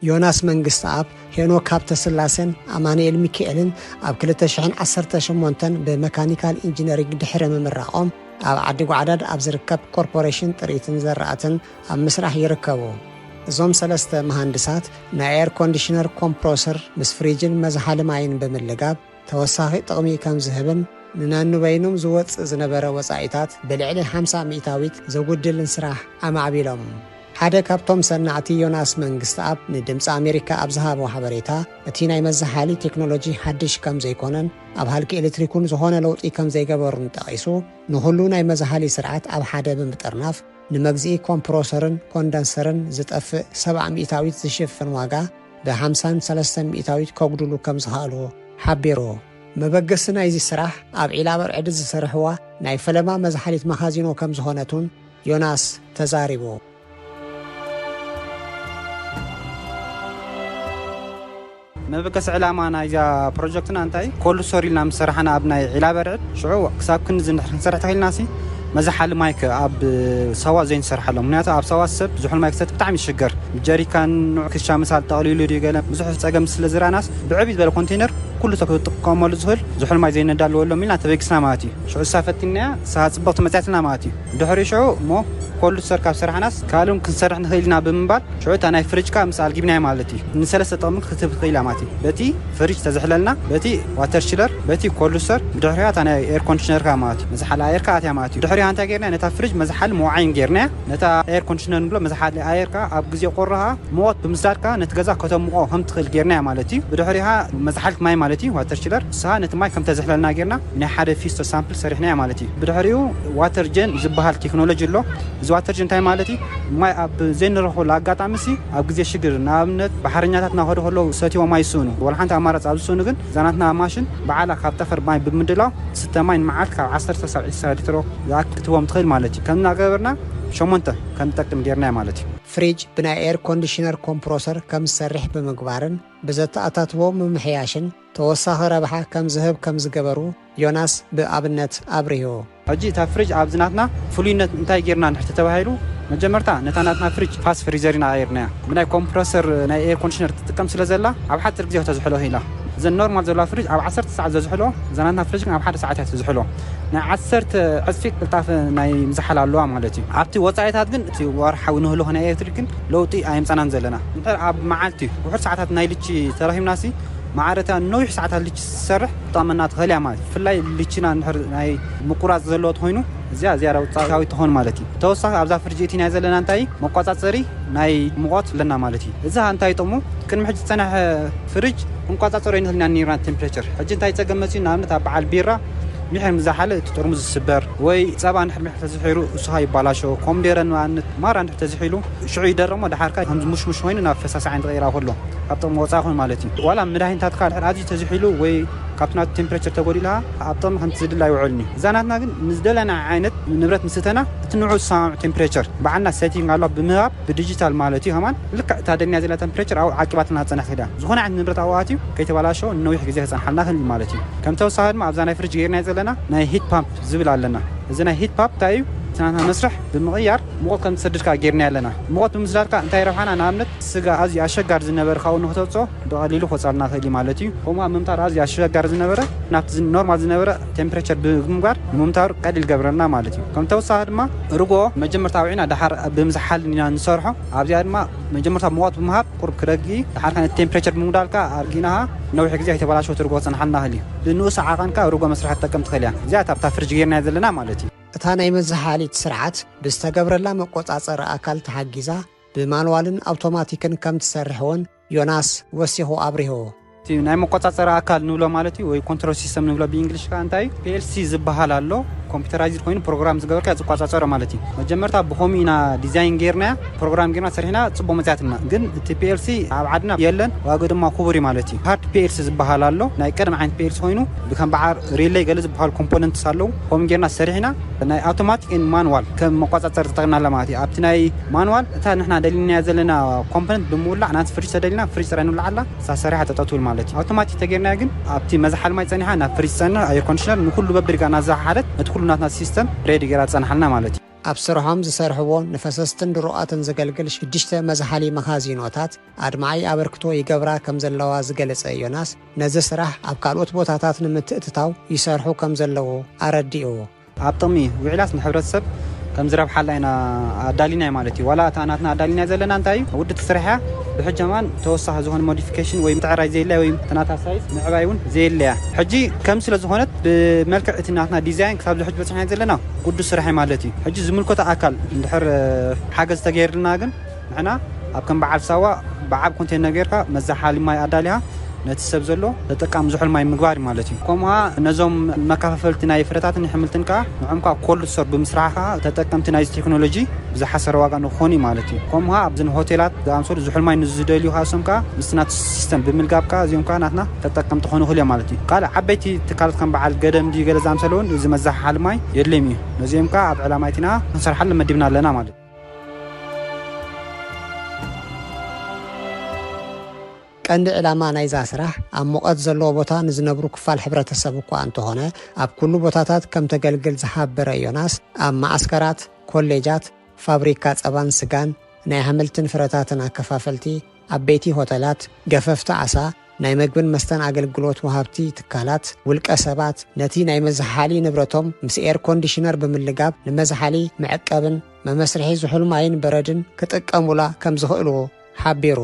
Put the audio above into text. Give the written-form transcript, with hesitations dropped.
ዮናስ መንግስት አብ ሄኖክ ሃብተስላሴን አማኑኤል ሚካኤልን ኣብ 2018 በመካኒካል ኢንጂነሪንግ ድሕረ ምምራቆም ኣብ ዓዲ ጉዓዳድ ኣብ ዝርከብ ኮርፖሬሽን ጥሪትን ዘራእትን ኣብ ምስራሕ ይርከቡ። እዞም ሰለስተ መሃንድሳት ናይ ኤር ኮንዲሽነር ኮምፕረሰር ምስ ፍሪጅን መዝሓሊ ማይን ብምልጋብ ተወሳኺ ጥቕሚ ከም ዝህብን ንናኑበይኖም ዝወፅእ ዝነበረ ወፃኢታት ብልዕሊ 50 ሚእታዊት ዘጉድልን ስራሕ ኣማዕቢሎም። ሓደ ካብቶም ሰናዕቲ ዮናስ መንግስት አብ ንድምፂ ኣሜሪካ ኣብ ዝሃቦ ሓበሬታ እቲ ናይ መዝሓሊ ቴክኖሎጂ ሓድሽ ከም ዘይኮነን ኣብ ሃልኪ ኤሌክትሪኩን ዝኾነ ለውጢ ከም ዘይገበሩን ጠቒሱ ንኹሉ ናይ መዝሓሊ ስርዓት ኣብ ሓደ ብምጥርናፍ ንመግዚኢ ኮምፕረሰርን ኮንደንሰርን ዝጠፍእ 70 ሚእታዊት ዝሽፍን ዋጋ ብ53 ሚእታዊት ከጉድሉ ከም ዝኽእሉ ሓቢሩ። መበገሲ ናይዚ ስራሕ ኣብ ዒላ በርዕዲ ዝሰርሕዋ ናይ ፈለማ መዝሓሊት መኻዚኖ ከም ዝኾነቱን ዮናስ ተዛሪቡ። መበገሲ ዕላማ ናይዛ ፕሮጀክትና እንታይ ኮልሶር ኢልና ምስራሕና ኣብ ናይ ዒላ በርዕድ ሽዑ ክሳብ ክንዚ ንሰርሕ ተኺልናሲ መዝሓሊ ማይክ ኣብ ሰዋ ዘይንሰርሓሎ ምክንያቱ ኣብ ሰዋ ሰብ ዝሑል ማይክ ሰት ብጣዕሚ ይሽገር ጀሪካን ክሻ መሳል ጠቕሊሉ ዲገለ ብዙሕ ፀገም ስለ ዝራናስ ብዕብይ ዝበለ ኮንቴነር ኩሉ ሰብ ክጥቀመሉ ዝኽእል ዝሑል ማይ ዘይነዳልወሎም ኢልና ተበጊስና ማለት እዩ። ሽዑ ሳፈቲና ሳፅበቕቲ መፅያትና ማለት እዩ። ድሕሪ ሽዑ እሞ ኮልሶር ካብ ስራሕናስ ካልኡን ክንሰርሕ ንኽእልና ብምባል ሽዑ እታ ናይ ፍሪጅካ ምስ ኣልጊብናዮ ማለት እዩ። ንሰለስተ ጥቕሚ ክትህብ ትኽእላ ማለት እዩ። በቲ ፍሪጅ ተዘሕለልና በቲ ዋተር ቺለር በቲ ኮልሶር ብድሕሪያ እታ ናይ ኤር ኮንዲሽነርካ ማለት እዩ። መዝሓሊ ኣየርካ ኣትያ ማለት እዩ። ድሕሪያ እንታይ ጌርና ነታ ፍሪጅ መዝሓሊ መዋዓይን ጌርና ነታ ኤር ኮንዲሽነር ንብሎ መዝሓሊ ኣየርካ ኣብ ግዜ ቁርሃ ሙቐት ብምስዳድካ ነቲ ገዛ ከተምቆ ከም ትኽእል ጌርና ማለት እዩ። ብድሕሪያ መዝሓሊት ማይ ማለት እዩ ዋተር ቺለር ስኻ ነቲ ማይ ከም ተዘሕለልና ጌርና ናይ ሓደ ፊስቶ ሳምፕል ሰሪሕና ማለት እዩ። ብድሕሪኡ ዋተር ጀን ዝበሃል ቴክኖሎጂ ኣሎ። እዚ ዋተር ጀን እንታይ ማለት እዩ ማይ ኣብ ዘይንረኽቦ ኣጋጣሚሲ ኣብ ግዜ ሽግር ንኣብነት ባሕረኛታት ናኸዱ ከለዉ ሰትዮም ማይ ይስእኑ ወላ ሓንቲ ኣማራፂ ኣብ ዝስእኑ ግን ዛናትና ማሽን በዓላ ካብ ጠፈር ማይ ብምድላው ስተ ማይ ንመዓልቲ ካብ 10 ሳብ 20 ሊትሮ ክትቦም ትኽእል ማለት እዩ። ከምና ገበርና 8 ከም ጠቅም ጌርና ማለት እዩ። ፍሪጅ ብናይ ኤር ኮንዲሽነር ኮምፕረሰር ከም ዝሰርሕ ብምግባርን ብዘተኣታትዎ ምምሕያሽን ተወሳኺ ረብሓ ከም ዝህብ ከም ዝገበሩ ዮናስ ብኣብነት ኣብርሂቡ። ሕጂ እታ ፍሪጅ ኣብ ዝናትና ፍሉይነት እንታይ ጌርና ንሕቲ ተባሂሉ መጀመርታ ነታ ናትና ፍሪጅ ፋስ ፍሪዘር ኢና ቀይርናያ። ብናይ ኮምፕረሰር ናይ ኤር ኮንዲሽነር ትጥቀም ስለ ዘላ ኣብ ሓፂር ግዜ ተዝሕሎ ኢላ ዘን ኖርማል ዘላ ፍሪጅ ኣብ 10 ሰዓት ዘዝሕሎ ዘናትና ፍሪጅ ኣብ 1 ሰዓት እያ ትዝሕሎ። ናይ 10 ዕፅፊት ቅልጣፍ ናይ ምዝሓል ኣለዋ ማለት እዩ። ኣብቲ ወፃኢታት ግን እቲ ወርሓዊ ንህሎ ናይ ኤሌክትሪክ ግን ለውጢ ኣይምፀናን ዘለና እንድሕር ኣብ መዓልቲ ውሑድ ሰዓታት ናይ ልቺ ተረኺብናሲ ማዕረታ ነዊሕ ሰዓታት ልቺ ዝሰርሕ ብጣዕመና ትኽእል እያ ማለት እዩ። ብፍላይ ልቺና እንድሕር ናይ ምቁራፅ ዘለዎ ትኾይኑ እዚኣ ዝያዳ ውፅኢታዊ ትኾን ማለት እዩ። ተወሳኺ ኣብዛ ፍሪጅ እቲ ናይ ዘለና እንታይ መቆፃፀሪ ናይ ሙቐት ኣለና ማለት እዩ። እዚ እንታይ ጥቕሙ ቅድሚ ሕጂ ዝፀንሐ ፍሪጅ ክንቆፃፀሮ ይንኽእልና ነርና ቴምፕሬቸር ሕጂ እንታይ ፀገም መፅኡ ንኣብነት ኣብ በዓል ቢራ ሚሕር ምዛሓለ እቲ ጥርሙዝ ዝስበር ወይ ፀባ ንድሕር ሚሕር ተዝሒሩ እሱኻ ይባላሾ ኮምዴረ ንኣብነት ማራ እንድሕር ተዝሒሉ ሽዑ ይደረሞ ዳሓርካ ከምዚ ሙሽሙሽ ኮይኑ ናብ ፈሳሲ ዓይን ተቐይራ ከሎ ካብ ጥቕሚ ወፃኢ ኹን ማለት እዩ። ዋላ መድሃኒታትካ ድሕር ኣዝዩ ተዝሒሉ ወይ ካብቲ ናቱ ቴምፕሬቸር ተጎዲልካ ኣብ ጥቕሚ ከምቲ ዝድላ ይውዕልኒ። እዛ ናትና ግን ንዝደለና ዓይነት ንብረት ምስተና እቲ ንዑ ዝሰማምዕ ቴምፕሬቸር በዓልና ሴቲንግ ኣሎ ብምሃብ ብዲጂታል ማለት እዩ። ከማን ልክዕ እታ ደንያ ዘላ ቴምፕሬቸር ኣብኡ ዓቂባትና ፀናሕ ትዳ ዝኾነ ዓይነት ንብረት ኣብኡ እዩ ከይተባላሾ ነዊሕ ግዜ ክፀንሓልና ክእል ማለት እዩ። ከም ተወሳኺ ድማ ኣብዛ ናይ ፍሪጅ ጌርና ዘለና ናይ ሂት ፓምፕ ዝብል ኣለና። እዚ ናይ ሂት ፓምፕ እንታይ እዩ ትናንትና መስርሕ ብምቕያር ሙቐት ከም ትሰድድካ ጌርና ኣለና። ሙቐት ብምስዳድካ እንታይ ረብሓና ንኣብነት ስጋ ኣዝዩ ኣሸጋሪ ዝነበረ ካብኡ ንክተውፅኦ ብቐሊሉ ክወፃልና ክእል ማለት እዩ። ከምኡ ምምታር ኣዝዩ ኣሸጋሪ ዝነበረ ናብቲ ኖርማል ዝነበረ ቴምፕሬቸር ብምግባር ንምምታሩ ቀሊል ገብረና ማለት እዩ። ከም ተወሳኺ ድማ ርግኦ መጀመርታ ኣውዒና ድሓር ብምዝሓል ኢና ንሰርሖ ኣብዚኣ ድማ መጀመርታ ሙቐት ብምሃብ ቁርብ ክረጊ ድሓርካ ነቲ ቴምፕሬቸር ብምጉዳልካ ኣርጊናሃ ነዊሕ ግዜ ኣይተበላሸወት ርግኦ ፀንሓልና ክእል እዩ። ብንኡስ ዓቐንካ ርግኦ መስራሕ ትጠቀም ትኽእል እያ። እዚኣ ኣብታ ፍሪጅ ጌርና ዘለና ማለት እዩ። እታ ናይ መዝሓሊት ስርዓት ብዝተገብረላ መቆፃፀሪ ኣካል ተሓጊዛ ብማንዋልን ኣውቶማቲክን ከም ትሰርሕ እውን ዮናስ ወሲኹ ኣብሪሁ። ናይ መቆፃፀሪ ኣካል ንብሎ ማለት እዩ ወይ ኮንትሮል ሲስተም ንብሎ ብእንግሊሽ ካ እንታይ PLC ዝበሃል ኣሎ። ኮምፒውተራይዝድ ኮይኑ ፕሮግራም ዝገበርካ ዝቆፃፀሮ ማለት እዩ። መጀመርታ ብኸምኡ ኢና ዲዛይን ጌርና ፕሮግራም ጌርና ሰሪሕና ፅቡቕ መፅያትና ግን እቲ PLC ኣብ ዓድና የለን ዋጋ ድማ ክቡር ማለት እዩ። ሃርድ PLC ዝበሃል ኣሎ ናይ ቀደም ዓይነት PLC ኮይኑ ብከም በዓር ሪሌይ ገለ ዝበሃል ኮምፖነንትስ ኣለዉ ከምኡ ጌርና ሰሪሕና ናይ ኣውቶማቲክ ማንዋል ከም መቆፃፀሪ ተጠቕምና ማለት እዩ። ኣብቲ ናይ ማንዋል እታ ንሕና ደሊልና ዘለና ኮምፖነንት ብምውላዕ ናቲ ፍሪጅ ተደሊና ፍሪጅ ጥራይ ንውላዓላ እሳ ሰሪሓ ተጠትውል ማለት እዩ። ኣውቶማቲክ ተጌርና ግን ኣብቲ መዝሓሊ ማይ ፀኒሓ ናብ ፍሪጅ ፀንሕ ኤር ኮንዲሽነር ንኩሉ በቢርጋ እናዛሓለት ነቲ ኩሉ ናትና ሲስተም ሬዲ ጌራ ፀናሓልና ማለት እዩ። ኣብ ስርሖም ዝሰርሕዎ ንፈሰስትን ድሩኣትን ዘገልግል 6 መዝሓሊ መኻዚኖታት ኣድማዓይ ኣበርክቶ ይገብራ ከም ዘለዋ ዝገለጸ ዮናስ ነዚ ስራሕ ኣብ ካልኦት ቦታታት ንምትእትታው ይሰርሑ ከም ዘለዉ ኣረዲኡ ኣብ ጥቕሚ ውዕላት ንሕብረተሰብ ከም ዝረብሓላ ኢና ኣዳሊና ማለት እዩ ዋላ እታ ናትና ኣዳሊና ዘለና እንታይ እዩ ውድእ ትስርሕያ ብሕጀማን ተወሳኺ ዝኾነ ሞዲፊኬሽን ወይ ምትዕራይ ዘየለያ ወይ ተናታ ሳይዝ ምዕባይ እውን ዘየለያ ሕጂ ከም ስለ ዝኾነት ብመልክዕ እቲ ናትና ዲዛይን ክሳብ ዝሕጅ በፅሕና ዘለና ቅዱስ ስራሕ ማለት እዩ ሕጂ ዝምልከቶ ኣካል እንድሕር ሓገዝ ተገይርልና ግን ንሕና ኣብ ከም በዓል ሳዋ ብዓብ ኮንቴነር ጌርካ መዛሓሊ ማይ ኣዳሊኻ ነቲ ሰብ ዘሎ ተጠቃሚ ዝሑል ማይ ምግባር ማለት እዩ ከምኡ ነዞም መከፋፈልቲ ናይ ፍረታትን ሕምልትን ከዓ ንዖም ከዓ ኮልድ ስቶር ብምስራሕካ ተጠቀምቲ ናይ ቴክኖሎጂ ብዝሓሰረ ዋጋ ንኾኑ ማለት እዩ ከምኡ ኣብዝን ሆቴላት ዝኣምሰሉ ዝሑል ማይ ንዝደልዩ ሃሶም ከዓ ምስናት ሲስተም ብምልጋብ ከዓ እዚኦም ከዓ ናትና ተጠቀምቲ ኾኑ ይኽእሉ ማለት እዩ ካልእ ዓበይቲ ትካላት ከም በዓል ገደም ዲ ገለ ዝኣምሰሉ እውን እዚ መዛሓሊ ማይ የድልዮም እዩ ነዚኦም ከዓ ኣብ ዕላማይትና ክንሰርሓሉ መዲብና ኣለና ማለት እዩ ቀንዲ ዕላማ ናይዛ ስራሕ ኣብ ሙቐት ዘለዎ ቦታ ንዝነብሩ ክፋል ሕብረተሰብ እኳ እንተኾነ ኣብ ኩሉ ቦታታት ከም ተገልግል ዝሓበረ ዮናስ ኣብ ማዓስከራት ኮሌጃት ፋብሪካ ጸባን ስጋን ናይ ኣሕምልትን ፍረታትን ኣከፋፈልቲ ዓበይቲ ሆቴላት ገፈፍቲ ዓሳ ናይ ምግብን መስተን ኣገልግሎት ወሃብቲ ትካላት ውልቀ ሰባት ነቲ ናይ መዝሓሊ ንብረቶም ምስ ኤር ኮንዲሽነር ብምልጋብ ንመዝሓሊ መዕቀብን መመስርሒ ዝሑል ማይን በረድን ክጥቀሙላ ከም ዝኽእሉ ሓቢሩ